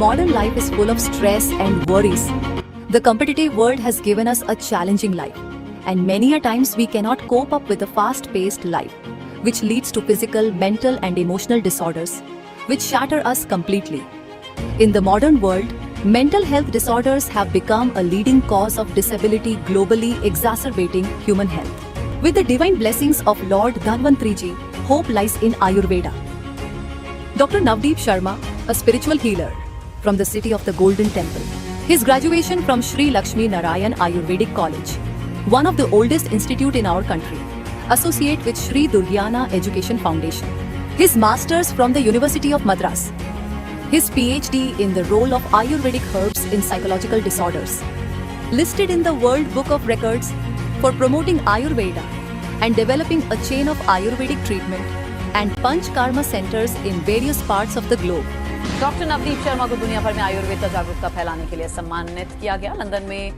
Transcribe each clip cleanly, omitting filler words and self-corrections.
modern life is full of stress and worries. The competitive world has given us a challenging life, and many a times we cannot cope up with a fast-paced life, which leads to physical, mental and emotional disorders, which shatter us completely. In the modern world, mental health disorders have become a leading cause of disability globally, exacerbating human health. With the divine blessings of Lord Dhanvantriji, hope lies in Ayurveda. Dr. Navdeep Sharma, a spiritual healer from the city of the Golden Temple. His graduation from Sri Lakshmi Narayan Ayurvedic College, one of the oldest institute in our country, associate with Sri Durgyana Education Foundation. His masters from the University of Madras. His PhD in the role of Ayurvedic herbs in psychological disorders. Listed in the World Book of Records for promoting Ayurveda and developing a chain of Ayurvedic treatment and Panch Karma centers in various parts of the globe. Doctor Navdeep Sharma को दुनिया भर में आयुर्वेद जागरूकता फैलाने के लिए सम्मानित किया गया। लंदन में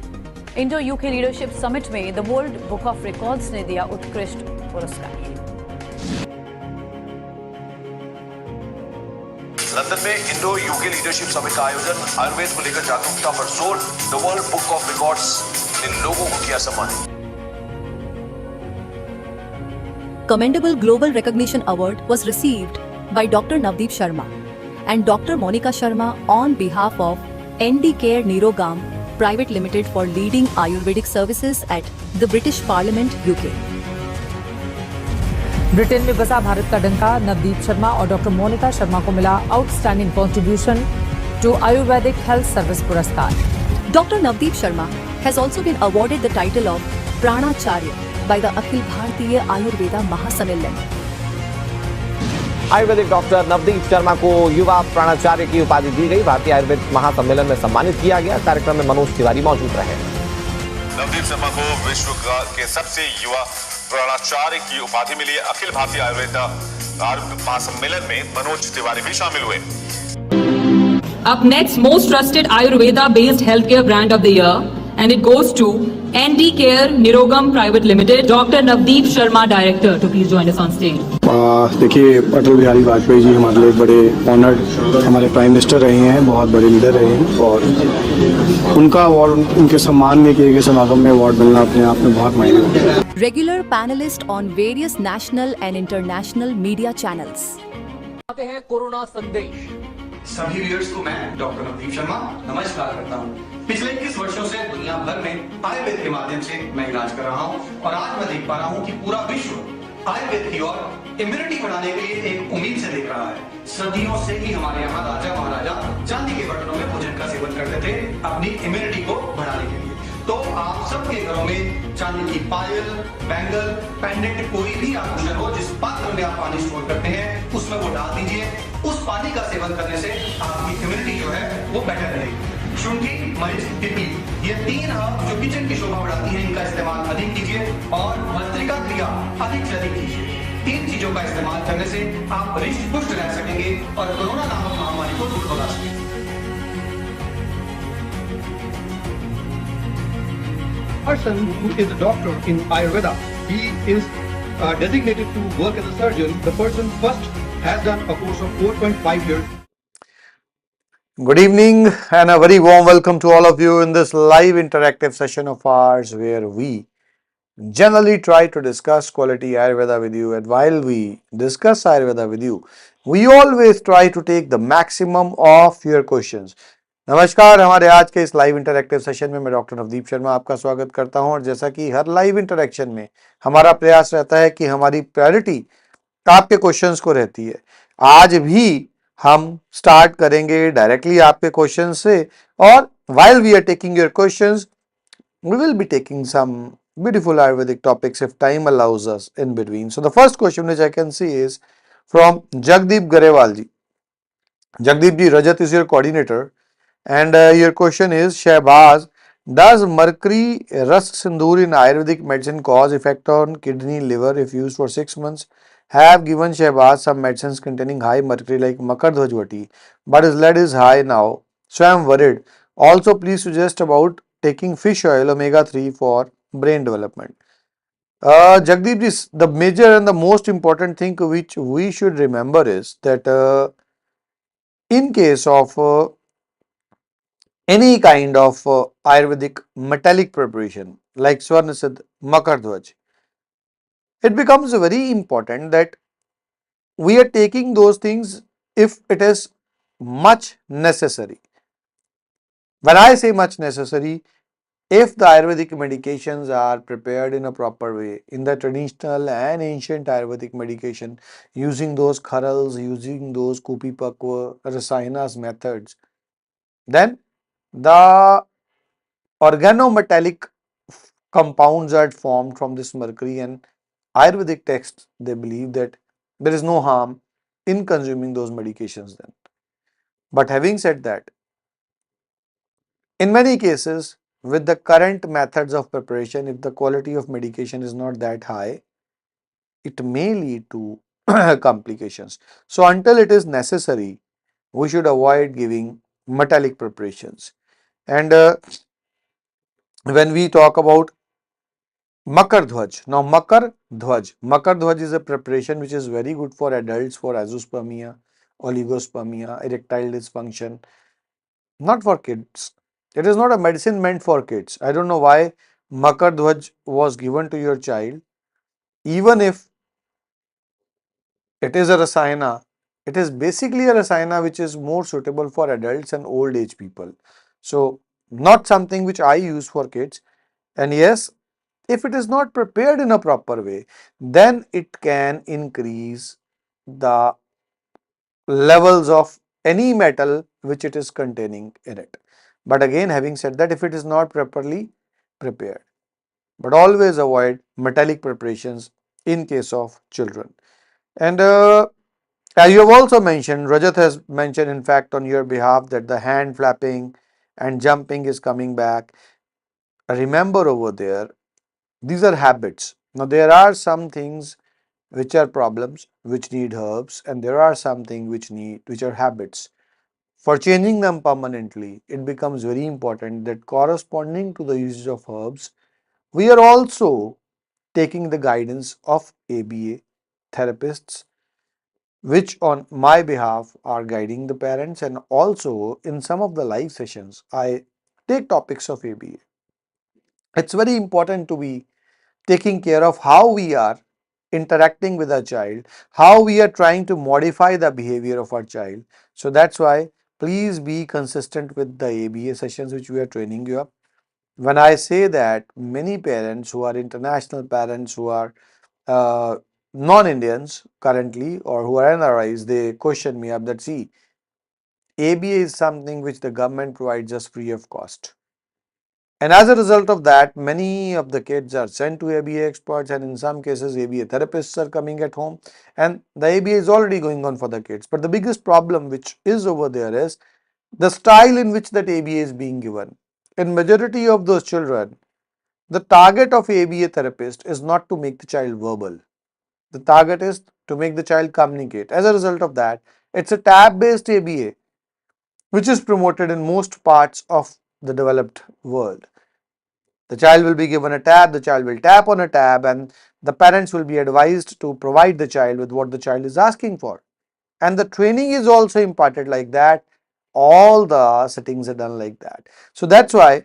इंडो यूके लीडरशिप समिट में the world book of records ने दिया उत्कृष्ट पुरस्कार। लंदन में इंडो यूके लीडरशिप समिट का आयोजन, आयुर्वेद को लेकर जागरूकता पर जोर, the world book of records ने लोगों को किया सम्मानित। Commendable Global Recognition Award was received by Dr. Navdeep Sharma and Dr. Monica Sharma on behalf of ND Care Nirogam Private Limited for leading Ayurvedic services at the British Parliament, UK. Britain में बसा भारत का डंका, नवदीप शर्मा और doctor Monika Sharma को मिला outstanding contribution to Ayurvedic health service पुरस्कार। Dr. Navdeep Sharma has also been awarded the title of Pranacharya by the Akhil Bharatiya Ayurveda Mahasammellan. Ayurvedic doctor Navdeep Sharma को युवा प्राणाचार्य की उपाधि दी गई। भारतीय आयुर्वेद महासम्मेलन में सम्मानित किया गया। कार्यक्रम में मनोज तिवारी मौजूद रहे। नवदीप शर्मा को विश्व के सबसे युवा प्राणाचार्य की उपाधि मिली। अखिल भारतीय आयुर्वेद महासम्मेलन में मनोज तिवारी भी शामिल हुए। Up next, most trusted Ayurveda-based healthcare brand of the year, and it goes to ND Care Nirogam Private Limited. Dr. Navdeep Sharma, Director, to please join us on stage. देखिए, अटल बिहारी वाजपेयी जी हमारे लिए बड़े ऑनर्ड हमारे प्राइम मिनिस्टर रहे हैं, बहुत बड़े leader रहे हैं और उनका अवार्ड, उनके सम्मान में किए गए समागम में अवार्ड मिलना अपने आप में बहुत मायने रखता है। Regular panelist on various national and international media channels. आते हैं कोरोना संदेश। सभी व्यूअर्स को मैं डॉक्टर नवदीप शर्मा नमस्कार करता हूँ। पिछले 21 वर्षों से दुनिया भर में आयुर्वेद के माध्यम से मैं इलाज कर रहा हूँ और आज मैं देख पा रहा हूँ कि पूरा विश्व आयुर्वेद की ओर इम्यूनिटी बढ़ाने के लिए एक उम्मीद से देख रहा है। सदियों से ही हमारे यहाँ राजा महाराजा चांदी के बर्तनों में भोजन का सेवन करते थे अपनी इम्यूनिटी को बढ़ाने के लिए। तो आप सबके घरों में चांदी की पायल, बैंगल, पेंडेंट, कोई भी आभूषण हो, जिस पात्र में आप पानी स्टोर करते हैं उसमें वो डाल दीजिए। उस पानी का सेवन करने से आपकी इम्यूनिटी जो है वो बेटर रहेगी। शुंठी, मरीच, पिपली, ये 3 हर्ब जो किचन की शोभा बढ़ाती हैं, इनका इस्तेमाल अधिक कीजिए और भस्त्रिका क्रिया अधिक से अधिक कीजिए। 3 चीजों का इस्तेमाल करने से आप हृष्ट पुष्ट रह सकेंगे और कोरोना नामक महामारी को दूर भगा सकेंगे। Person who is a doctor in Ayurveda, he is designated to work as a surgeon. The person first has done a course of 4.5 years. Good evening and a very warm welcome to all of you in this live interactive session of ours where we generally try to discuss quality Ayurveda with you, and while we discuss Ayurveda with you, we always try to take the maximum of your questions. नमस्कार, हमारे आज के इस live interactive session में मैं doctor Navdeep Sharma आपका स्वागत करता हूं और जैसा कि हर लाइव इंटरैक्शन में हमारा प्रयास रहता है कि हमारी प्रायोरिटी आपके क्वेश्चंस को रहती है। आज भी हम स्टार्ट करेंगे डायरेक्टली आपके क्वेश्चन से और while we are taking your questions, we will be taking some beautiful Ayurvedic topics if time allows us in between. So the first question which I can see is from Jagdeep Garewal ji. Jagdeep ji, Rajat is your coordinator and your question is, Shehbaz, does mercury ras sindoor in Ayurvedic medicine cause effect on kidney, liver if used for 6 months? Have given Shehbaz some medicines containing high mercury like Makardhwajwati, but his lead is high now, so I am worried. Also, please suggest about taking fish oil omega-3 for brain development. Jagdeep ji, the major and the most important thing which we should remember is that in case of any kind of Ayurvedic metallic preparation like Swarnasiddh, Makardhwaj, it becomes very important that we are taking those things if it is much necessary. When I say much necessary, if the Ayurvedic medications are prepared in a proper way, in the traditional and ancient Ayurvedic medication, using those kharals, using those kupi pakwa, rasayanas methods, then the organometallic compounds are formed from this mercury, and Ayurvedic texts, they believe that there is no harm in consuming those medications then. But having said that, in many cases, with the current methods of preparation, if the quality of medication is not that high, it may lead to complications. So, until it is necessary, we should avoid giving metallic preparations. And when we talk about Makar Dhwaj, now Makar Dhwaj is a preparation which is very good for adults for azoospermia, oligospermia, erectile dysfunction, not for kids. It is not a medicine meant for kids. I don't know why Makar Dhwaj was given to your child. Even if it is a rasayana, it is basically a rasayana which is more suitable for adults and old age people. So, not something which I use for kids. And yes, if it is not prepared in a proper way, then it can increase the levels of any metal which it is containing in it. But again, having said that, if it is not properly prepared, but always avoid metallic preparations in case of children. And as you have also mentioned, Rajat has mentioned in fact on your behalf that the hand flapping and jumping is coming back. Remember over there, these are habits. Now there are some things which are problems which need herbs, and there are something which are habits. For changing them permanently, it becomes very important that corresponding to the usage of herbs, we are also taking the guidance of ABA therapists, which on my behalf are guiding the parents, and also in some of the live sessions I take topics of ABA. It's very important to be taking care of how we are interacting with our child, how we are trying to modify the behavior of our child. So that's why please be consistent with the ABA sessions which we are training you up. When I say that, many parents who are international parents who are uh, non-Indians currently or who are NRIs, they question me up that see, ABA is something which the government provides us free of cost. And as a result of that, many of the kids are sent to ABA experts, and in some cases, ABA therapists are coming at home, and the ABA is already going on for the kids. But the biggest problem which is over there is the style in which that ABA is being given. In majority of those children, the target of ABA therapist is not to make the child verbal. The target is to make the child communicate. As a result of that, it's a tab-based ABA, which is promoted in most parts of the developed world. The child will be given a tab, the child will tap on a tab, and the parents will be advised to provide the child with what the child is asking for. And the training is also imparted like that. All the settings are done like that. So that's why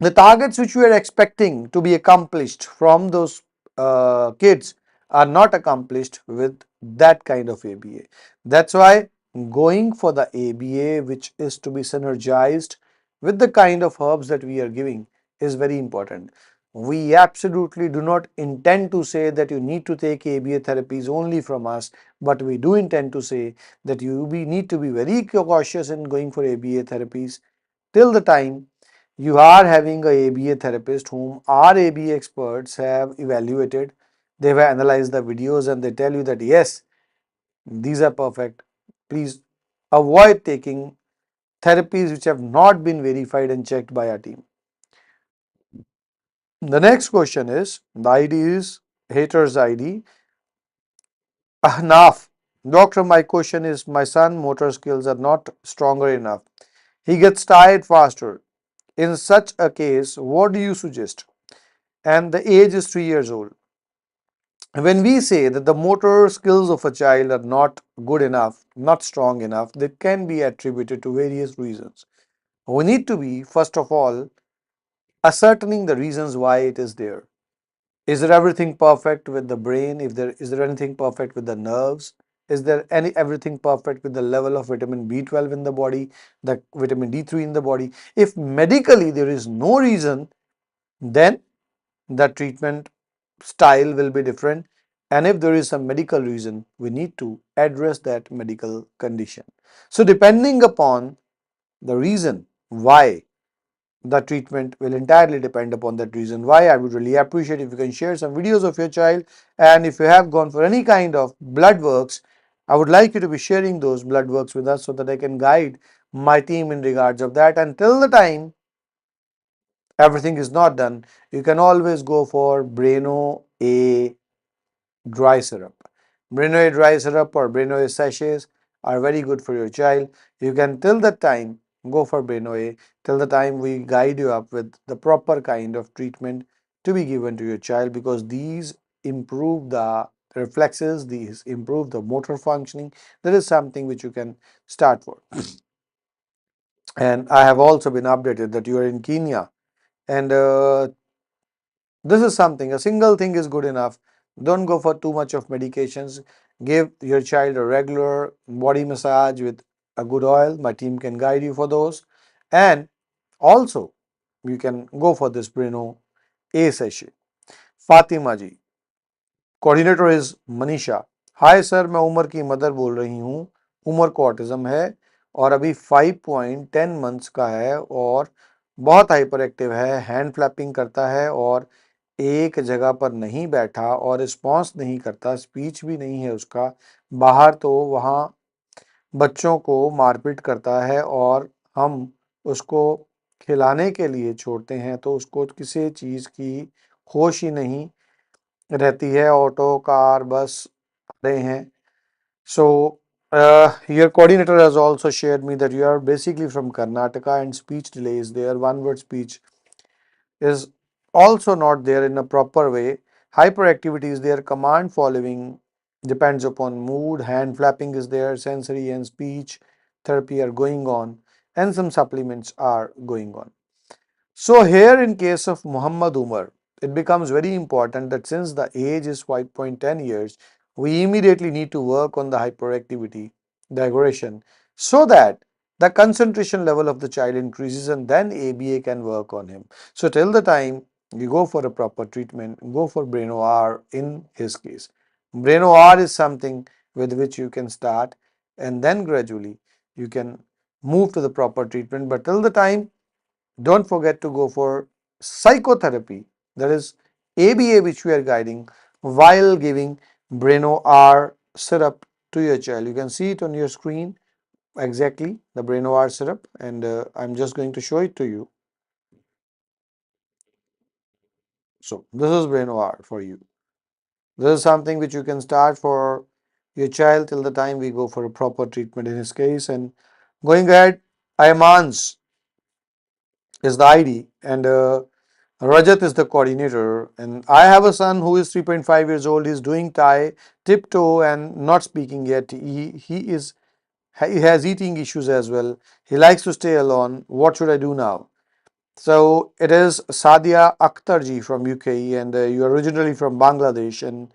the targets which we are expecting to be accomplished from those kids are not accomplished with that kind of ABA. That's why going for the ABA which is to be synergized with the kind of herbs that we are giving is very important. We absolutely do not intend to say that you need to take ABA therapies only from us, but we do intend to say that you need to be very cautious in going for ABA therapies till the time you are having a ABA therapist whom our ABA experts have evaluated. They have analyzed the videos and they tell you that yes, these are perfect. Please avoid taking therapies which have not been verified and checked by our team. The next question is, the ID is haters ID. Ahnaf. Doctor, my question is, my son motor skills are not stronger enough. He gets tired faster. In such a case, what do you suggest? And the age is 3 years old. When we say that the motor skills of a child are not good enough, not strong enough, they can be attributed to various reasons. We need to be, first of all, ascertaining the reasons why it is there. Is there everything perfect with the brain? If there is there anything perfect with the nerves? Is there everything perfect with the level of vitamin B12 in the body, the vitamin D3 in the body? If medically there is no reason, then the treatment style will be different. And if there is some medical reason, we need to address that medical condition. So depending upon the reason why, the treatment will entirely depend upon that reason why. I would really appreciate if you can share some videos of your child, and if you have gone for any kind of blood works, I would like you to be sharing those blood works with us so that I can guide my team in regards of that. Until the time everything is not done, you can always go for Breno A dry syrup. Breno A dry syrup or Breno A sachets are very good for your child. You can till that time go for Breno A till the time we guide you up with the proper kind of treatment to be given to your child, because these improve the reflexes, these improve the motor functioning. That is something which you can start for. And I have also been updated that you are in Kenya, and this is something, a single thing is good enough. Don't go for too much of medications. Give your child a regular body massage with a good oil. My team can guide you for those. And also, you can go for this Breno A session. Fatima ji, coordinator is Manisha. Hi sir, मैं उमर की mother बोल रही हूँ. उमर को autism है और अभी 5.10 months का है और बहुत हाइपर एक्टिव है, हैंड फ्लैपिंग करता है और एक जगह पर नहीं बैठा और रिस्पॉन्स नहीं करता, स्पीच भी नहीं है उसका. बाहर तो वहाँ बच्चों को मारपीट करता है और हम उसको खिलाने के लिए छोड़ते हैं तो उसको किसी चीज़ की होश ही नहीं रहती है. ऑटो, कार, बस रहे हैं. So, your coordinator has also shared me that you are basically from Karnataka and speech delay is there. One word speech is also not there in a proper way. Hyperactivity is there. Command following depends upon mood. Hand flapping is there. Sensory and speech therapy are going on, and some supplements are going on. So here in case of Muhammad Umar, it becomes very important that since the age is 5.10 years, we immediately need to work on the hyperactivity, the aggression, so that the concentration level of the child increases and then ABA can work on him. So till the time you go for a proper treatment, go for Breno R in his case. Breno R is something with which you can start and then gradually you can move to the proper treatment. But till the time, don't forget to go for psychotherapy, that is ABA, which we are guiding while giving Breno R syrup to your child. You can see it on your screen exactly, the Breno R syrup, and I'm just going to show it to you. So this is Breno R for you. This is something which you can start for your child till the time we go for a proper treatment in his case. And going ahead, Ayman's is the ID, and Rajat is the coordinator. And I have a son who is 3.5 years old. He's doing Thai, tiptoe, and not speaking yet. He has eating issues as well. He likes to stay alone. What should I do now? So it is Sadia Akhtarji from UK, and you are originally from Bangladesh. And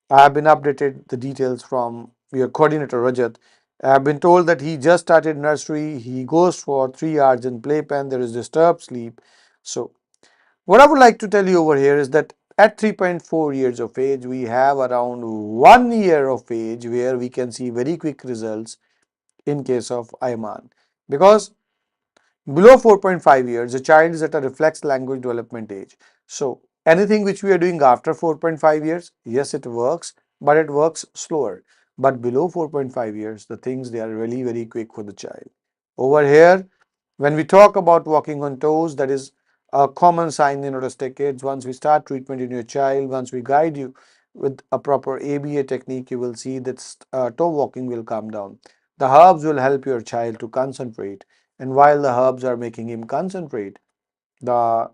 I have been updated the details from your coordinator Rajat. I have been told that he just started nursery. He goes for 3 hours in playpen. There is disturbed sleep. So what I would like to tell you over here is that at 3.4 years of age, we have around 1 year of age where we can see very quick results in case of Ayman. Because below 4.5 years, the child is at a reflex language development age. So anything which we are doing after 4.5 years, yes, it works, but it works slower. But below 4.5 years, the things, they are really very quick for the child. Over here, when we talk about walking on toes, that is a common sign in autistic kids. Once we start treatment in your child, once we guide you with a proper ABA technique, you will see that toe walking will come down. The herbs will help your child to concentrate, and while the herbs are making him concentrate, the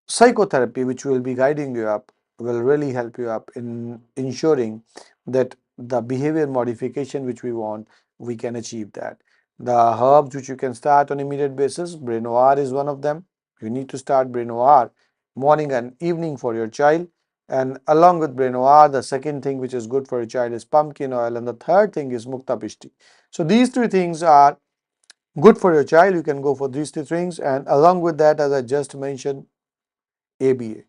psychotherapy which will be guiding you up will really help you up in ensuring that the behavior modification which we want, we can achieve that. The herbs which you can start on immediate basis, Brain Noir is one of them. You need to start Brain Noir morning and evening for your child. And along with Brain Noir, the second thing which is good for your child is pumpkin oil, and the third thing is Mukta Pishti. So these three things are good for your child. You can go for these three things, and along with that, as I just mentioned, ABA.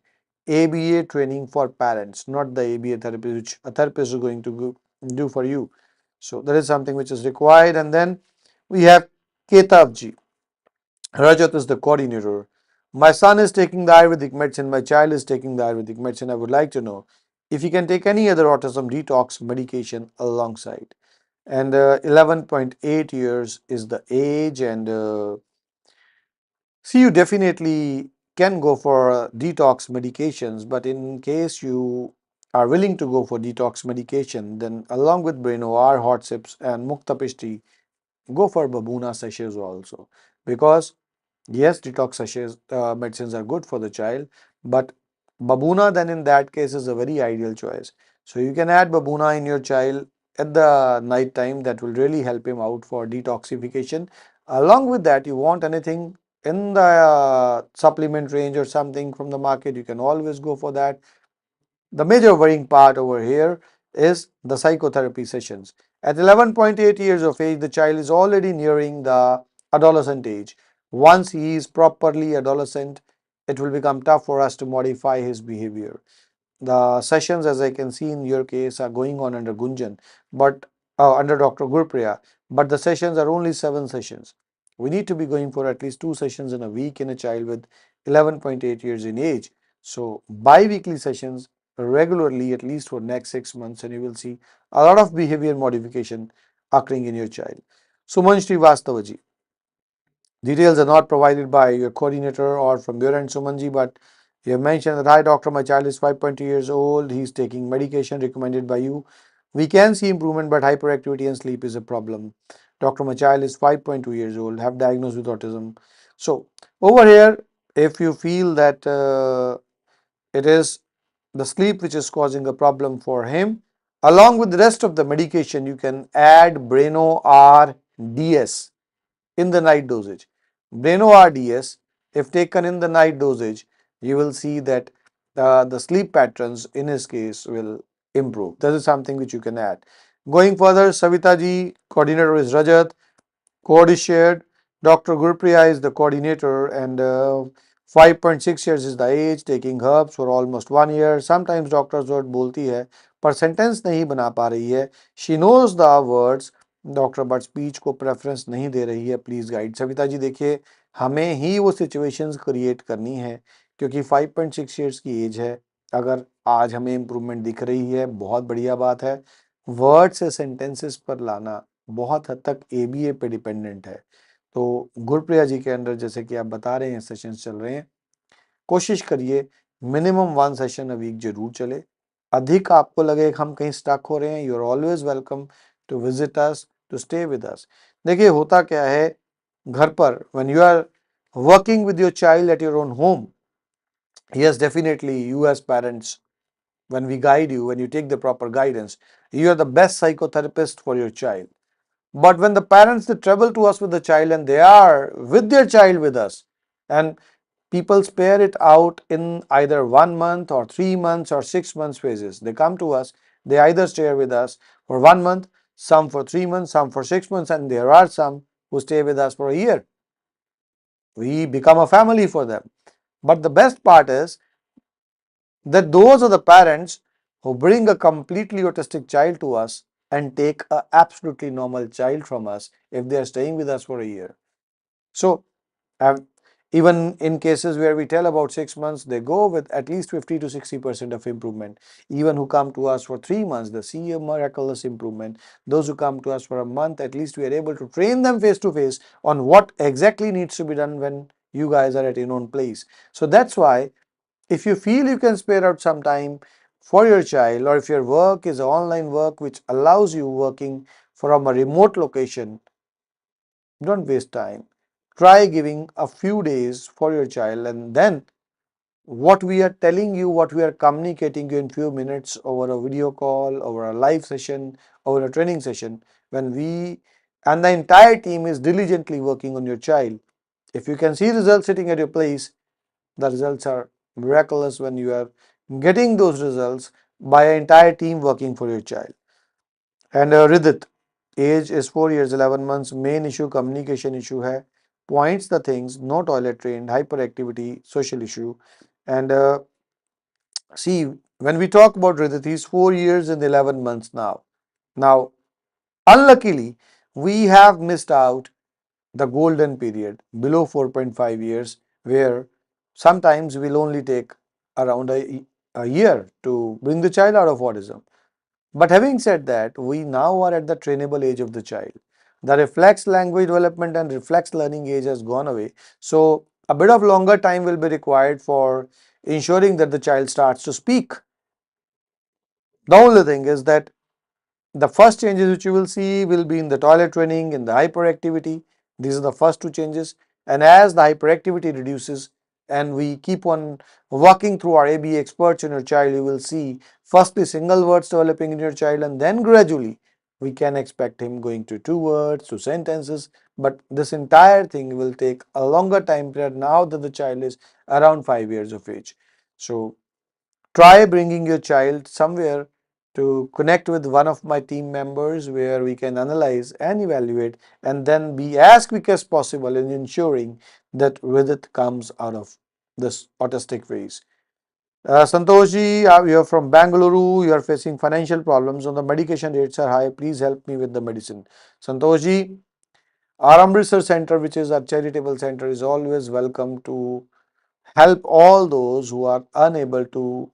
ABA training for parents, not the ABA therapy which a therapist is going to do for you. So that is something which is required. And then we have Ketavji. Rajat is the coordinator. My son is taking the Ayurvedic medicine. My child is taking the Ayurvedic medicine. I would like to know if he can take any other autism detox medication alongside. And 11.8 years is the age, and see, you definitely can go for detox medications, but in case you are willing to go for detox medication, then along with Brainoir, hot sips, and Mukta Pishti, go for Babuna sachets also. Because yes, detox sachets medicines are good for the child, but Babuna then in that case is a very ideal choice. So you can add Babuna in your child at the night time. That will really help him out for detoxification. Along with that, you want anything in the supplement range or something from the market, you can always go for that. The major worrying part over here is the psychotherapy sessions. At 11.8 years of age, the child is already nearing the adolescent age. Once he is properly adolescent, it will become tough for us to modify his behavior. The sessions, as I can see in your case, are going on under Gunjan, but under Dr. Gurpriya, but the sessions are only 7 sessions. We need to be going for at least 2 sessions in a week in a child with 11.8 years in age. So bi-weekly sessions regularly, at least for next 6 months, and you will see a lot of behavior modification occurring in your child. Suman Srivastavaji. Details are not provided by your coordinator or from your end, Sumanji, but you have mentioned that, hi doctor, my child is 5.2 years old. He is taking medication recommended by you. We can see improvement, but hyperactivity and sleep is a problem. Doctor, my child is 5.2 years old, have diagnosed with autism. So over here, if you feel that it is the sleep which is causing a problem for him, along with the rest of the medication, you can add Breno RDS in the night dosage. Breno RDS, if taken in the night dosage, you will see that the sleep patterns in his case will improve. This is something which you can add. Going further, Savita ji, coordinator is Rajat. Code is shared. Dr. Gurpriya is the coordinator, and 5.6 years is the age, taking herbs for almost 1 year. Sometimes doctor's word बोलती है पर sentence नहीं बना पा रही है. She knows the words doctor but speech को preference नहीं दे रही है. Please guide. सविता जी देखिए, हमें ही वो सिचुएशंस क्रिएट करनी है क्योंकि 5.6 ईयर्स की एज है. अगर आज हमें इम्प्रूवमेंट दिख रही है, बहुत बढ़िया बात है. वर्ड से सेंटेंसेस पर लाना बहुत हद तक एबीए पे डिपेंडेंट है. तो गुरप्रिया जी के अंडर जैसे कि आप बता रहे हैं सेशंस चल रहे हैं, कोशिश करिए मिनिमम 1 सेशन अ वीक जरूर चले. अधिक आपको लगे कि हम कहीं स्टक हो रहे हैं, you are always welcome to visit us, to stay with us. देखिए होता क्या है घर पर, when you are working with your child at your own home, yes definitely you as parents, when we guide you, when you take the proper guidance, you are the best psychotherapist for your child. But when the parents they travel to us with the child and they are with their child with us, and people spare it out in either 1 month or 3 months or 6 months phases. They come to us, they either stay with us for 1 month, some for 3 months, some for 6 months, and there are some who stay with us for a year. We become a family for them. But the best part is that those are the parents who bring a completely autistic child to us and take a absolutely normal child from us if they are staying with us for a year. So even in cases where we tell about 6 months, they go with at least 50 to 60% of improvement. Even who come to us for 3 months, they see a miraculous improvement. Those who come to us for a month, at least we are able to train them face to face on what exactly needs to be done when you guys are at your own place. So that's why if you feel you can spare out some time for your child, or if your work is online work which allows you working from a remote location, don't waste time. Try giving a few days for your child, and then what we are telling you, what we are communicating you in few minutes over a video call, over a live session, over a training session, when we and the entire team is diligently working on your child. If you can see results sitting at your place, the results are miraculous when you are getting those results by an entire team working for your child. And Ridit, age is 4 years 11 months, main issue communication issue hai, points the things, no toilet trained, hyperactivity, social issue. And see, when we talk about Ridit, he's 4 years and 11 months now. Now, unluckily, we have missed out the golden period below 4.5 years, where sometimes we'll only take around a year to bring the child out of autism. But having said that, we now are at the trainable age of the child. The reflex language development and reflex learning age has gone away. So a bit of longer time will be required for ensuring that the child starts to speak. The only thing is that the first changes which you will see will be in the toilet training, in the hyperactivity. These are the first two changes. And as the hyperactivity reduces and we keep on working through our AB experts in your child, you will see firstly single words developing in your child, and then gradually we can expect him going to 2 words, to sentences. But this entire thing will take a longer time period now that the child is around 5 years of age. So try bringing your child somewhere to connect with one of my team members where we can analyze and evaluate and then be as quick as possible in ensuring that Vidit comes out of this autistic phase. Santoshji, you are from Bangalore, you are facing financial problems and the medication rates are high. Please help me with the medicine. Santoshji, our Research Center, which is our charitable center, is always welcome to help all those who are unable to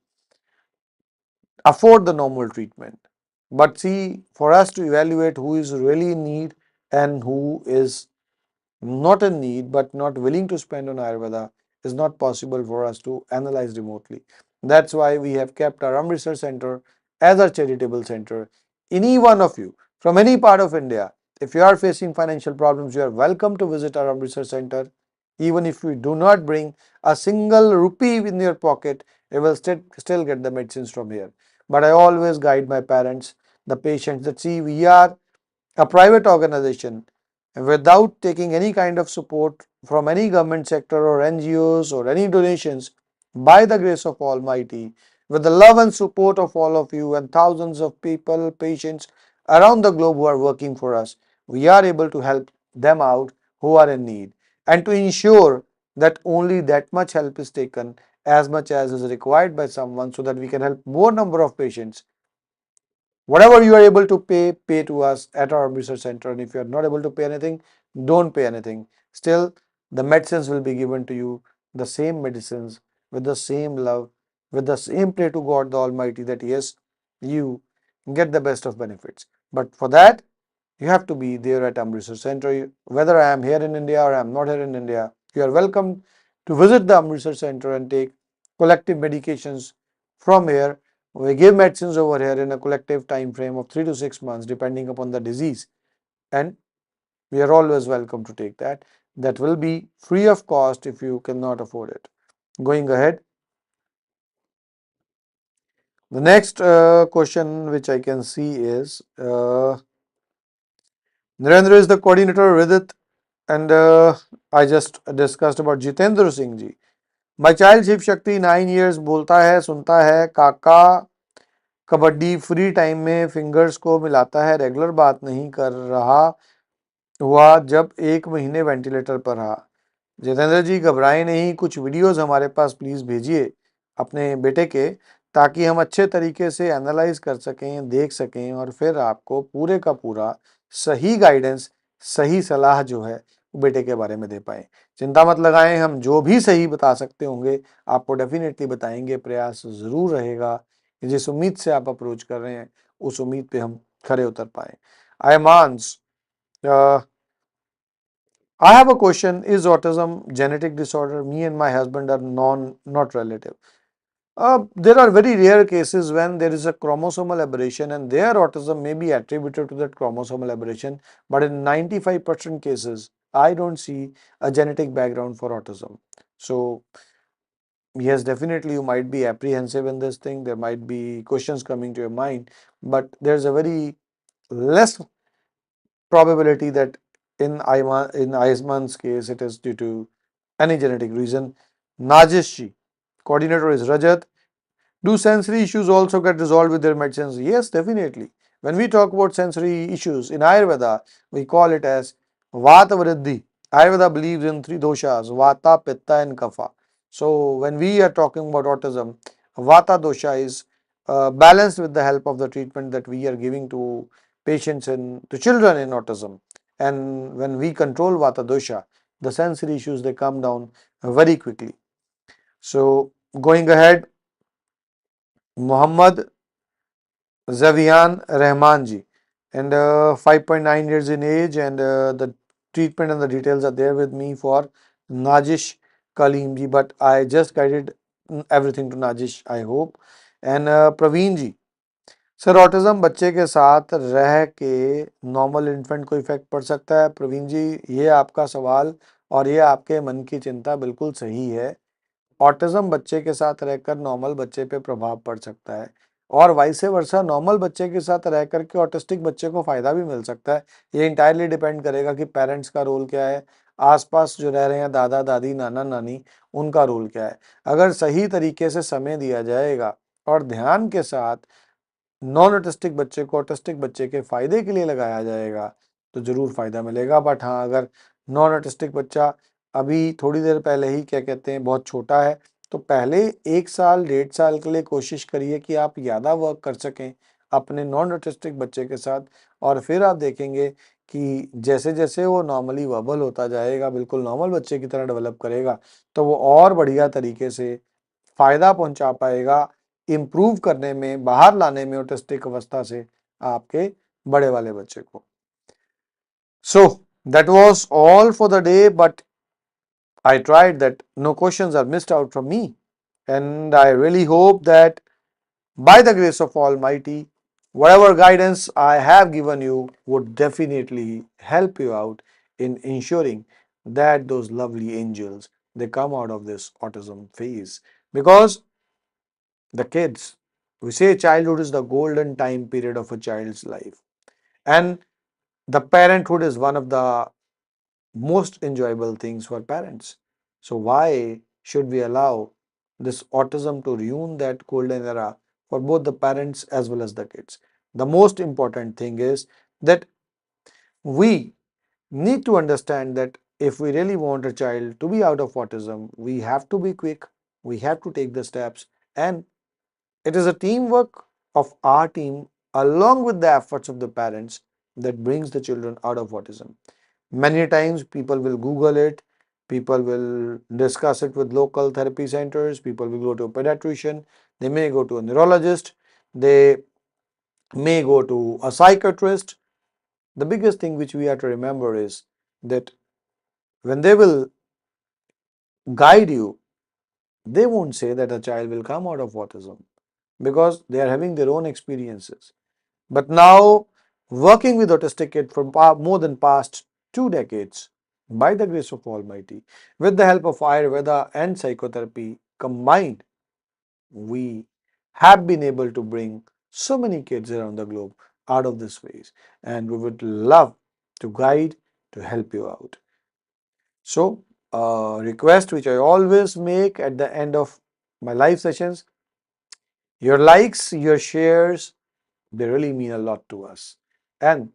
afford the normal treatment. But see, for us to evaluate who is really in need and who is not in need but not willing to spend on Ayurveda is not possible for us to analyze remotely. That's why we have kept our Research Center as a charitable center. Any one of you from any part of India, if you are facing financial problems, you are welcome to visit our Research Center. Even if you do not bring a single rupee in your pocket, you will still get the medicines from here. But I always guide my parents, the patients, that see, we are a private organization without taking any kind of support from any government sector or NGOs or any donations. By the grace of Almighty, with the love and support of all of you and thousands of people, patients around the globe who are working for us, we are able to help them out who are in need, and to ensure that only that much help is taken as much as is required by someone, so that we can help more number of patients. Whatever you are able to pay, pay to us at our research center. And if you are not able to pay anything, don't pay anything. Still, the medicines will be given to you, the same medicines, with the same love, with the same pray to God the Almighty that yes, you get the best of benefits. But for that, you have to be there at Research Center. Whether I am here in India or I am not here in India, you are welcome to visit the Research Center and take collective medications from here. We give medicines over here in a collective time frame of 3 to 6 months depending upon the disease, and we are always welcome to take that. That will be free of cost if you cannot afford it. Going ahead, the next question which I can see is Narendra is the coordinator with it, and I just discussed about Jitendra Singh ji. My child Shiv Shakti 9 years बोलता है, सुनता है, काका kabaddi free time में fingers को मिलाता है, regular बात नहीं कर रहा हुआ जब 1 महीने वेंटिलेटर पर रहा। जितेंद्र जी घबराएं नहीं, कुछ वीडियोस हमारे पास प्लीज भेजिए अपने बेटे के, ताकि हम अच्छे तरीके से एनालाइज कर सकें, देख सकें और फिर आपको पूरे का पूरा सही गाइडेंस, सही सलाह जो है वो बेटे के बारे में दे पाए। चिंता मत लगाएं, हम जो भी सही बता सकते होंगे आपको डेफिनेटली बताएंगे। प्रयास जरूर रहेगा कि जिस उम्मीद से आप अप्रोच कर रहे हैं उस उम्मीद पे हम खरे उतर पाए। आयमांस, I have a question. Is autism genetic disorder? Me and my husband are not relative. There are very rare cases when there is a chromosomal aberration and their autism may be attributed to that chromosomal aberration. But in 95% cases, I don't see a genetic background for autism. So yes, definitely you might be apprehensive in this thing. There might be questions coming to your mind, but there's a very less probability that in Ayman's case it is due to any genetic reason. Najish ji, coordinator is Rajat. Do sensory issues also get resolved with their medicines? Yes, definitely. When we talk about sensory issues in Ayurveda, we call it as Vata Vriddhi. Ayurveda believes in three doshas, Vata, Pitta and Kapha. So when we are talking about autism, Vata dosha is balanced with the help of the treatment that we are giving to patients and to children in autism. And when we control Vata dosha, the sensory issues, they come down very quickly. So going ahead, Muhammad Zavian Rahman ji, and 5.9 years in age, and the treatment and the details are there with me for Najish Kalim ji, but I just guided everything to Najish, I hope. And Praveen ji, sir autism बच्चे के साथ रह के normal infant को effect पड़ सकता है? प्रवीण जी, ये आपका सवाल और ये आपके मन की चिंता बिल्कुल सही है। ऑटिज्म बच्चे के साथ रहकर नॉर्मल बच्चे पे प्रभाव पड़ सकता है और वाइस वर्सा नॉर्मल बच्चे के साथ रह करके ऑटिस्टिक बच्चे को फायदा भी मिल सकता है। ये इंटायरली डिपेंड करेगा कि पेरेंट्स का रोल क्या है, आसपास जो रह रहे हैं दादा दादी नाना नानी, उनका रोल क्या है। अगर सही तरीके से समय दिया जाएगा और ध्यान के साथ नॉन ऑटिस्टिक बच्चे को ऑटिस्टिक बच्चे के फायदे के लिए लगाया जाएगा तो जरूर फायदा मिलेगा। बट हाँ, अगर नॉन ऑटिस्टिक बच्चा अभी थोड़ी देर पहले ही क्या कहते हैं बहुत छोटा है, तो पहले 1 साल 1.5 साल के लिए कोशिश करिए कि आप ज़्यादा वर्क कर सकें अपने नॉन ऑटिस्टिक बच्चे के साथ, और फिर आप देखेंगे कि जैसे जैसे वो नॉर्मली वर्बल होता जाएगा, बिल्कुल नॉर्मल बच्चे की तरह डेवलप करेगा, तो वो और बढ़िया तरीके से फ़ायदा पहुंचा पाएगा इम्प्रूव करने में, बाहर लाने में ऑटिस्टिक अवस्था से आपके बड़े वाले बच्चे को। So that was all for the day, but I tried that no questions are missed out from me, and I really hope that by the grace of Almighty, whatever guidance I have given you would definitely help you out in ensuring that those lovely angels, they come out of this autism phase. Because the kids, we say childhood is the golden time period of a child's life, and the parenthood is one of the most enjoyable things for parents. So why should we allow this autism to ruin that golden era for both the parents as well as the kids? The most important thing is that we need to understand that if we really want a child to be out of autism, we have to be quick, we have to take the steps, and it is a teamwork of our team along with the efforts of the parents that brings the children out of autism. Many times people will Google it, people will discuss it with local therapy centers, people will go to a pediatrician, they may go to a neurologist, they may go to a psychiatrist. The biggest thing which we have to remember is that when they will guide you, they won't say that a child will come out of autism because they are having their own experiences. But now, working with autistic kids for more than past 2 decades, by the grace of Almighty, with the help of Ayurveda and psychotherapy combined, we have been able to bring so many kids around the globe out of this phase, and we would love to guide, to help you out. So, a request which I always make at the end of my live sessions, your likes, your shares, they really mean a lot to us. And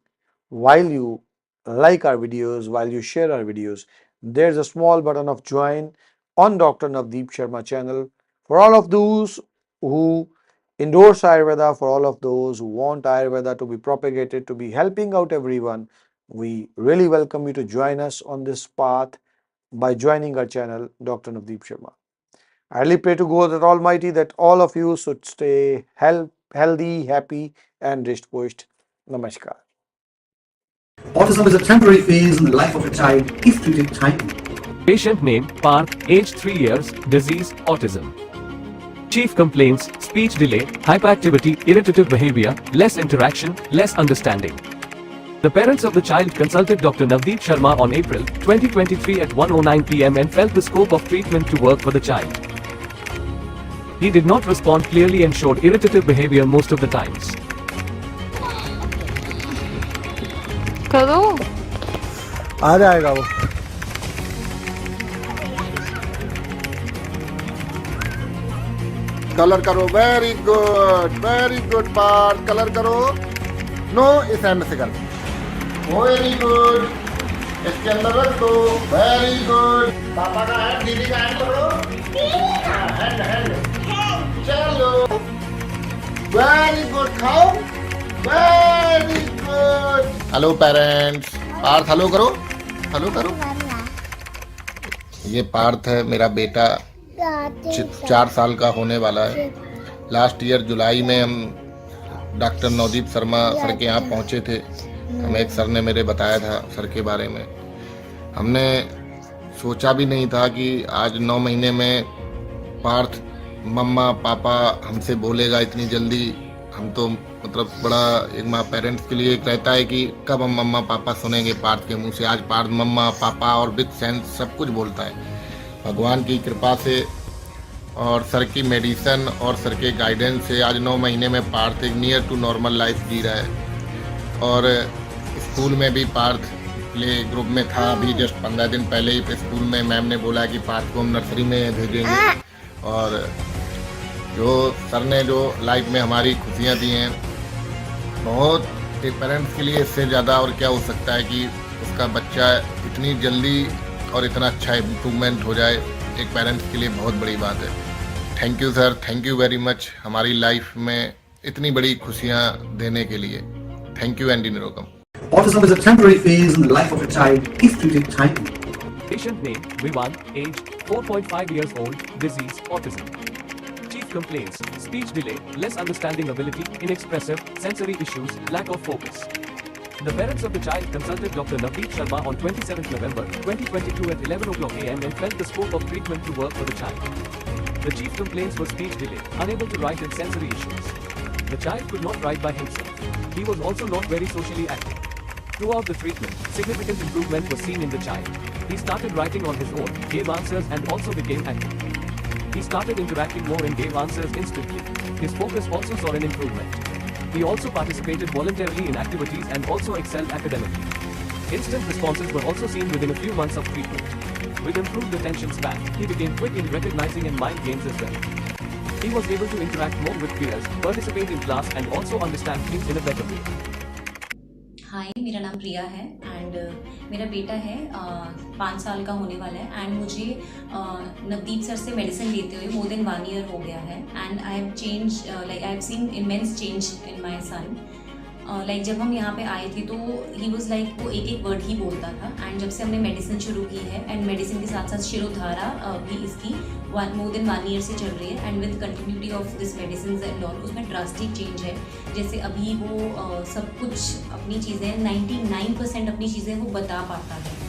while you like our videos, while you share our videos, there's a small button of join on Dr. Navdeep Sharma channel. For all of those who endorse Ayurveda, for all of those who want Ayurveda to be propagated, to be helping out everyone, we really welcome you to join us on this path by joining our channel, Dr. Navdeep Sharma. I really pray to God Almighty that all of you should stay healthy, happy and wrist-pushed. Namaskar. Autism is a temporary phase in the life of a child if treated timely. Patient name Parth, age 3 years, disease autism. Chief complaints: speech delay, hyperactivity, irritative behavior, less interaction, less understanding. The parents of the child consulted Dr. Navdeep Sharma on April 2023 at 1:09 p.m. and felt the scope of treatment to work for the child. He did not respond clearly and showed irritative behavior most of the times. करो। आ जाएगा वो। Colour करो, very good Partha, colour करो। No, इस hand से कर, very good, इसके अंदर रख दो, वेरी गुड। पापा का हैंड, दीदी का हैंड पकड़ो, हैंड, चलो, वेरी गुड, खाओ, very good. Hello parents, Parth hello करो, हेलो करो। ये पार्थ है मेरा बेटा, 4 साल का होने वाला है। लास्ट ईयर जुलाई में हम डॉक्टर नवदीप शर्मा सर के यहाँ पहुँचे थे। हमें एक सर ने मेरे बताया था सर के बारे में। हमने सोचा भी नहीं था कि आज 9 महीने में पार्थ मम्मा पापा हमसे बोलेगा इतनी जल्दी। हम तो मतलब बड़ा एक माँ पेरेंट्स के लिए एक रहता है कि कब हम मम्मा पापा सुनेंगे पार्थ के मुंह से। आज पार्थ मम्मा पापा और विद सेंस सब कुछ बोलता है। भगवान की कृपा से और सर की मेडिसिन और सर के गाइडेंस से आज 9 महीने में पार्थ एक नियर टू नॉर्मल लाइफ जी रहा है। और स्कूल में भी पार्थ प्ले ग्रुप में था। अभी जस्ट 15 दिन पहले ही स्कूल में मैम ने बोला कि पार्थ को हम नर्सरी में भेजेंगे। और जो सर ने जो लाइफ में हमारी खुशियाँ दी हैं, बहुत एक पेरेंट्स के लिए इससे ज़्यादा और क्या हो सकता है कि उसका बच्चा इतनी जल्दी और इतना अच्छा इम्प्रूवमेंट हो जाए, एक पेरेंट्स के लिए बहुत बड़ी बात है। Thank you sir, thank you very much हमारी लाइफ में इतनी बड़ी खुशियाँ देने के लिए। Thank you Andy Nirogam. Autism is a temporary phase in the life of a child if treated timely. Patient name Vivan, age 4.5 years old, disease autism. Chief complaints: speech delay, less understanding ability, inexpressive, sensory issues, lack of focus. The parents of the child consulted Dr. Navdeep Sharma on 27th November 2022 at 11 AM and felt the scope of treatment to work for the child. The chief complaints were speech delay, unable to write and sensory issues. The child could not write by himself. He was also not very socially active. Throughout the treatment, significant improvement was seen in the child. He started writing on his own, gave answers and also became active. He started interacting more and gave answers instantly. His focus also saw an improvement. He also participated voluntarily in activities and also excelled academically. Instant responses were also seen within a few months of treatment. With improved attention span, he became quick in recognizing and mind games as well. He was able to interact more with peers, participate in class and also understand things in a better way. हाय, मेरा नाम प्रिया है and मेरा बेटा है 5 साल का होने वाला है एंड मुझे नवदीप सर से मेडिसिन लेते हुए मोर देन 1 ईयर हो गया है and I have change like I have seen immense change in my son. Like जब हम यहाँ पे आए थे तो ही वॉज लाइक वो एक वर्ड ही बोलता था एंड जब से हमने मेडिसिन शुरू की है एंड मेडिसिन के साथ साथ शिरोधारा भी इसकी मोर देन 1 ईयर से चल रही है and with continuity of this medicine and all उसमें ड्रास्टिक चेंज है। जैसे अभी वो सब कुछ अपनी चीज़ें 99% अपनी चीज़ें वो बता पाता है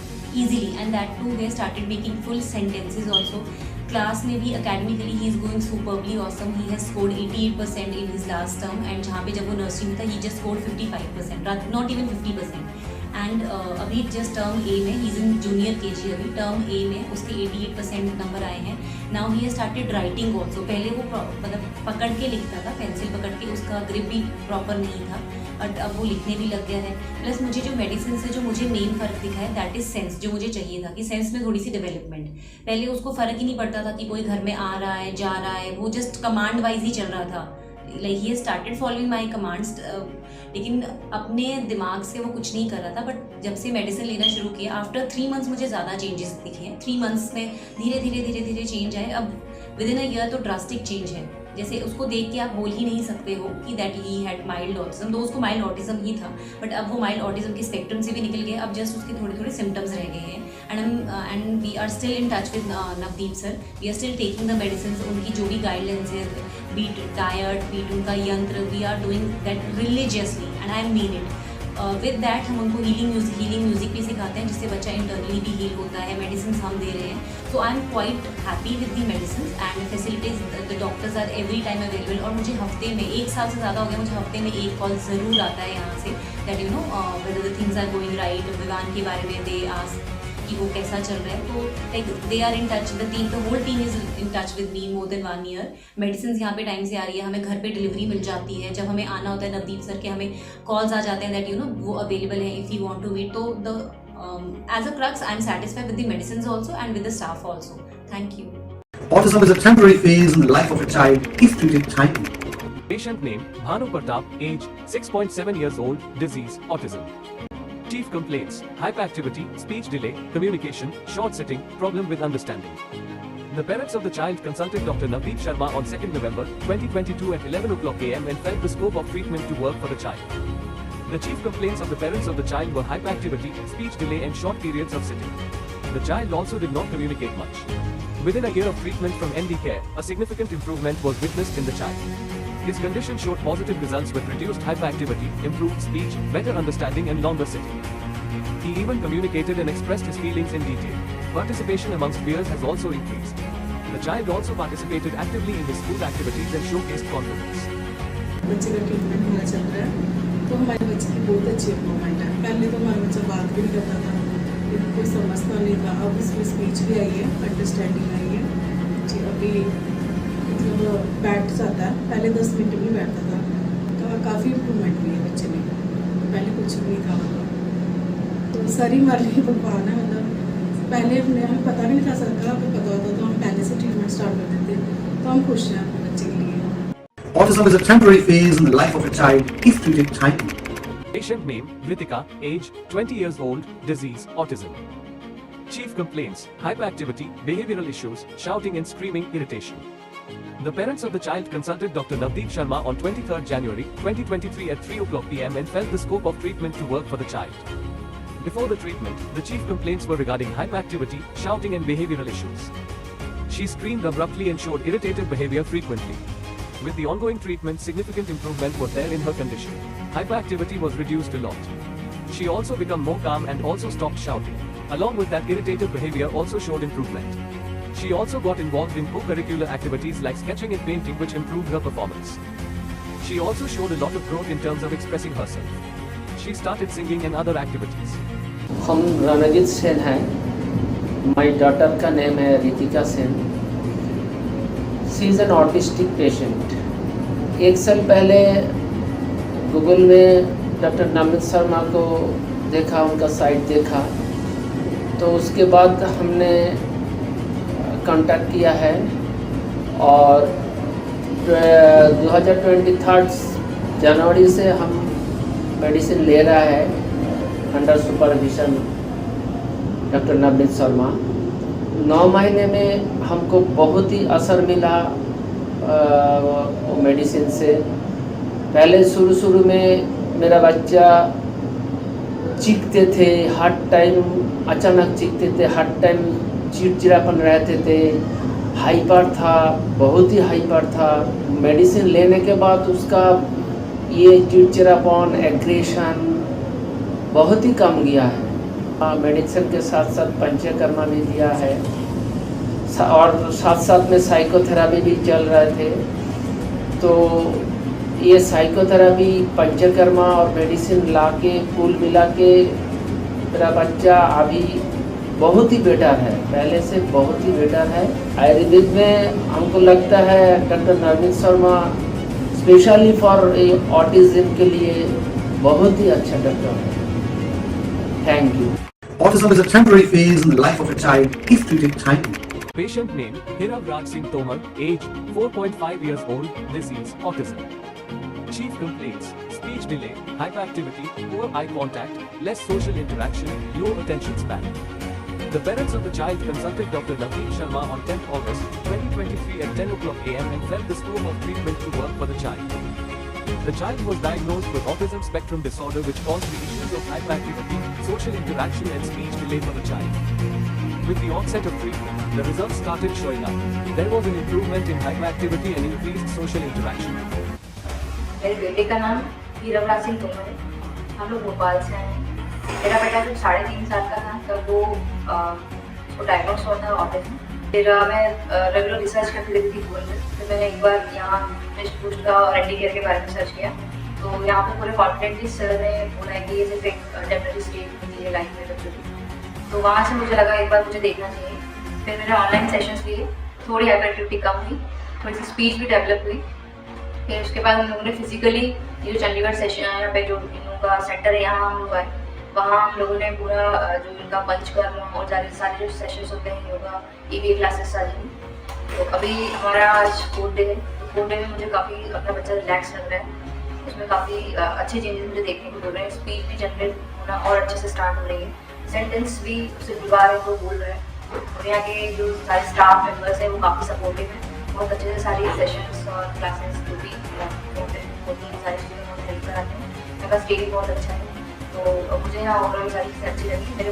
easily and that too they started making full sentences also. Class में भी academically he is going superbly awesome. He has scored 88% in his last term and जहाँ पे जब वो नर्सरी में था he just scored 55%, not even 50%। And अभी just term A में he is in junior KG, अभी टर्म ए में उसके 88% नंबर आए हैं। Now he has started writing also. पहले वो मतलब पकड़ के लिखता था, पेंसिल पकड़ के, उसका ग्रिप भी प्रॉपर नहीं था बट अब वो लिखने भी लग गया है। प्लस मुझे जो मेडिसिन से जो मुझे मेन फ़र्क दिखा है दैट इज़ सेंस, जो मुझे चाहिए था कि सेंस में थोड़ी सी डेवलपमेंट। पहले उसको फ़र्क ही नहीं पड़ता था कि कोई घर में आ रहा है जा रहा है, वो जस्ट कमांड वाइज ही चल रहा था। Like he started following my commands, लेकिन अपने दिमाग से वो कुछ नहीं कर रहा था। बट जब से मेडिसिन लेना शुरू किया आफ्टर 3 मंथ्स मुझे ज़्यादा चेंजेस दिखे हैं। 3 मंथ्स में धीरे धीरे चेंज आए। अब विद इन अ ईयर तो ड्रास्टिक चेंज है। जैसे उसको देख के आप बोल ही नहीं सकते हो कि that he had mild autism, तो उसको माइल्ड ऑटिज्म ही था बट अब वो माइल्ड ऑटिज्म के स्पेक्ट्रम से भी निकल गए। अब जस्ट उसके थोड़े सिम्टम्स रह गए हैं and we are still in touch with Navdeep sir. We are still taking the medicine. उनकी जो भी गाइडलाइंस है, बीट डाइट, बीट उनका यंत्र, we are doing that religiously and I mean it. With that हम उनको हीलिंग म्यूजिक भी सिखाते हैं जिससे बच्चा इंटरनली भी हील होता है। मेडिसिन हम दे रहे हैं। So I am quite happy with the medicine and facilities. The doctors are every time available और मुझे हफ्ते में 1 साल से ज़्यादा हो गया, मुझे हफ्ते में 1 कॉल ज़रूर आता है यहाँ से that you know whether the things are going right. Vivaan के बारे में दे आस्क कि वो कैसा चल रहा है। तो like they are in touch, the whole team is in touch with me more than 1 year. Medicine यहाँ पे टाइम से आ रही है, हमें घर पे डिलीवरी मिल जाती है। जब हमें आना होता है नवदीप सर के हमें कॉल्स आ जाते हैं दैट यू नो वो अवेलेबल है if you want to wait. तो the edge a crux I am satisfied with the medicine also and with the staff also. Thank you. Autism is a temporary phase in the life of a child if treated timely. Patient name Bhanu Pratap, age 6.7 years old, disease autism. Chief complaints: hyperactivity, speech delay, communication, short sitting, problem with understanding. The parents of the child consulted Dr. Navdeep Sharma on 2nd November 2022 at 11 o'clock am and felt the scope of treatment to work for the child. The chief complaints of the parents of the child were hyperactivity, speech delay and short periods of sitting. The child also did not communicate much. Within a year of treatment from ND Care, a significant improvement was witnessed in the child. His condition showed positive results with reduced hyperactivity, improved speech, better understanding and longer sitting. He even communicated and expressed his feelings in detail. Participation amongst peers has also increased. The child also participated actively in his school activities and showcased confidence. बच्चे का treatment पूरा चल रहा है तो हमारे बच्चे की बहुत अच्छी इम्प्रूवमेंट है। पहले तो हमारा बच्चा बात भी नहीं करता था, कोई समझता नहीं था, अब उसमें स्पीच भी आई है, अंडरस्टैंडिंग आई है जी। अभी मतलब बैठ जाता है, पहले 10 मिनट में बैठता था। काफ़ी इम्प्रूवमेंट हुई है बच्चे में, पहले कुछ भी नहीं था मतलब। तो सारी हमारी भगवान है मतलब। पहले हमें पता भी नहीं था सरकार को पता होता तो हम पहले से ट्रीटमेंट स्टार्ट कर देते, तो हम खुश हैं अपने बच्चे के लिए। Autism is a temporary phase in the life of a child if treated timely. Patient name Ritika, age 20 years old, disease autism. Chief complaints: hyperactivity, behavioral issues, shouting and screaming, irritation. The parents of the child consulted Dr. Navdeep Sharma on 23rd January 2023 at 3 o'clock pm and felt the scope of treatment to work for the child. Before the treatment, the chief complaints were regarding hyperactivity, shouting and behavioral issues. She screamed abruptly and showed irritated behavior frequently. With the ongoing treatment, significant improvement was there in her condition. Hyperactivity was reduced a lot. She also became more calm and also stopped shouting. Along with that, irritated behavior also showed improvement. She also got involved in co-curricular activities like sketching and painting, which improved her performance. She also showed a lot of growth in terms of expressing herself. She started singing and other activities. हम रणजीत सेन हैं। My daughter का name है Ritika Sen. She is an autistic patient. 1 साल पहले Google में doctor Navdeep Sharma को देखा, उनका साइट देखा, तो उसके बाद हमने कांटेक्ट किया है और 2023 जनवरी से हम मेडिसिन ले रहा है under supervision doctor Navdeep Sharma. 9 महीने में हमको बहुत ही असर मिला मेडिसिन से। पहले शुरू में मेरा बच्चा चीखते थे, हर टाइम अचानक चीखते थे, हर टाइम चिड़चिड़ापन रहते थे, हाइपर था, बहुत ही हाइपर था। मेडिसिन लेने के बाद उसका ये चिड़चिड़ापन, एग्रेशन बहुत ही कम गया है। मेडिसिन के साथ साथ पंचकर्मा भी दिया है और साथ में साइकोथेरेपी भी चल रहे थे। तो ये साइकोथेरेपी, पंचकर्मा और मेडिसिन लाके कुल मिला के मेरा बच्चा अभी बहुत ही बेटर है, पहले से बहुत ही बेटर है। आयुर्वेद में हमको लगता है doctor Navdeep Sharma specially for autism के लिए बहुत ही अच्छा डॉक्टर है। Thank you. Autism is a temporary phase in the life of a child if treated timely. Patient name Hirav Raj Singh Tomar, age 4.5 years old, disease autism. Chief complaints: speech delay, hyperactivity, poor eye contact, less social interaction, low attention span. The parents of the child consulted Dr. Navdeep Sharma on 10th August 2023 at 10 o'clock am and felt the scope of treatment to work for the child. The child was diagnosed with autism spectrum disorder, which caused the issues of hyperactivity, social interaction and speech delay for the child. With the onset of treatment, the results started showing up. There was an improvement in hyperactivity and increased social interaction. मेरे बेटे का नाम हीरव राज सिंह तोमर है। हम लोग भोपाल से आए हैं। मेरा बेटा जब 3.5 साल का था तब वो डायग्नोस हुआ था ऑटिज्म। फिर मैं रेगुलर रिसर्च करती रहती थी गूगल में। फिर मैंने एक बार यहाँ पुष्ट का और एंडी केयर के बारे में सर्च किया, तो यहाँ पे पूरे कॉन्फिडेंटली सर ने बोला है कि ये सिर्फ एक टेम्परेरी स्टेट होती है लाइफ में बच्चों की। तो वहाँ से मुझे लगा एक बार मुझे देखना चाहिए। फिर मैंने ऑनलाइन सेशंस लिए, थोड़ी हाइपर एक्टिविटी कम हुई, थोड़ी सी स्पीच भी डेवलप हुई। फिर उसके बाद हम लोगों ने फिजिकली ये जो चंडीगढ़ सेशन यहाँ पे जो इन लोगों का सेंटर है यहाँ हम लोग आए, वहाँ हम लोगों ने पूरा जो इनका पंचकर्म और सारे जो सेशंस होते हैं योगा EVA क्लासेस सारी। तो अभी हमारा आज 4th डे है, तो 4th डे में मुझे काफ़ी अपना बच्चा रिलैक्स लग रहा है। उसमें काफ़ी अच्छे चेंजेस मुझे देखने को मिल रहे हैं। स्पीच भी जनरेट होना और अच्छे से स्टार्ट हो रही है, सेंटेंस भी उसे बुलवा रहे हैं तो बोल रहे हैं। और यहाँ के जो सारे स्टाफ मेम्बर्स हैं वो काफ़ी सपोर्टिव हैं, बहुत अच्छे से सारी सेशंस और क्लासेस जो भी होती हैं सारी चीज़ें बहुत हेल्प कराते हैं। यहाँ का स्टेज बहुत अच्छा है, तो मुझे यहाँ ओवरऑल सारी चीज़ें अच्छी लगी। मेरे